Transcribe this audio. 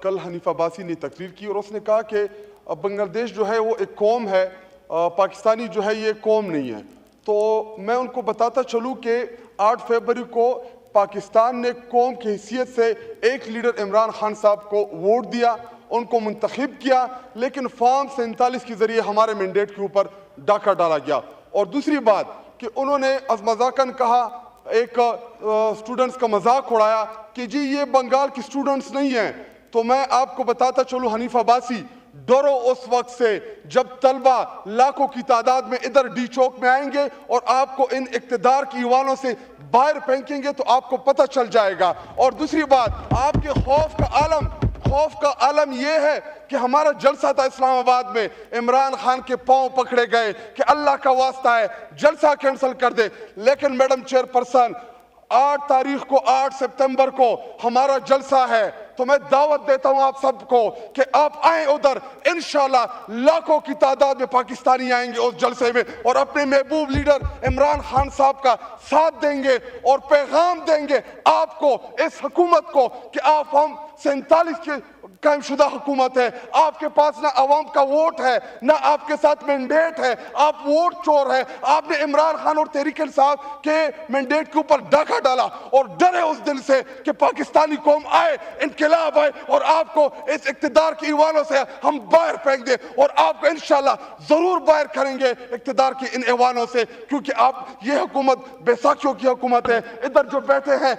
کل حنیف عباسی نے تقریر کی اور اس نے کہا کہ بنگلہ دیش جو ہے وہ ایک قوم ہے، پاکستانی جو ہے یہ قوم نہیں ہے۔ تو میں ان کو بتاتا چلوں کہ 8 فروری کو پاکستان نے قوم کی حیثیت سے ایک لیڈر عمران خان صاحب کو ووٹ دیا، ان کو منتخب کیا، لیکن فارم 47 کے ذریعے ہمارے مینڈیٹ کے اوپر ڈاکہ ڈالا گیا۔ اور دوسری بات کہ انہوں نے از مذاقاً کہا، ایک اسٹوڈنٹس کا مذاق اڑایا کہ جی یہ بنگال کی اسٹوڈنٹس نہیں ہیں۔ تو میں آپ کو بتاتا چلوں حنیف عباسی، ڈرو اس وقت سے جب طلبہ لاکھوں کی تعداد میں ادھر ڈی چوک میں آئیں گے اور آپ کو ان اقتدار کی ایوانوں سے باہر پھینکیں گے تو آپ کو پتہ چل جائے گا۔ اور دوسری بات، آپ کے خوف کا عالم یہ ہے کہ ہمارا جلسہ تھا اسلام آباد میں، عمران خان کے پاؤں پکڑے گئے کہ اللہ کا واسطہ ہے جلسہ کینسل کر دے، لیکن میڈم چیئر پرسن 8 تاریخ کو 8 ستمبر کو ہمارا جلسہ ہے، تو میں دعوت دیتا ہوں آپ سب کو کہ آپ آئیں ادھر، انشاءاللہ لاکھوں کی تعداد میں پاکستانی آئیں گے اس جلسے میں اور اپنے محبوب لیڈر عمران خان صاحب کا ساتھ دیں گے اور پیغام دیں گے آپ کو، اس حکومت کو، کہ آپ ہم 47 کے قائم شدہ حکومت ہے، آپ کے پاس نہ عوام کا ووٹ ہے نہ آپ کے ساتھ مینڈیٹ ہے، آپ ووٹ چور ہے۔ آپ نے عمران خان اور تحریک انصاف کے مینڈیٹ کے اوپر ڈاکہ ڈالا اور ڈرے اس دل سے کہ پاکستانی قوم آئے، انقلاب آئے اور آپ کو اس اقتدار کی ایوانوں سے ہم باہر پھینک دیں، اور آپ کو انشاءاللہ ضرور باہر کریں گے اقتدار کی ان ایوانوں سے، کیونکہ آپ یہ حکومت بیساکھیوں کی حکومت ہے۔ ادھر جو بیٹھے ہیں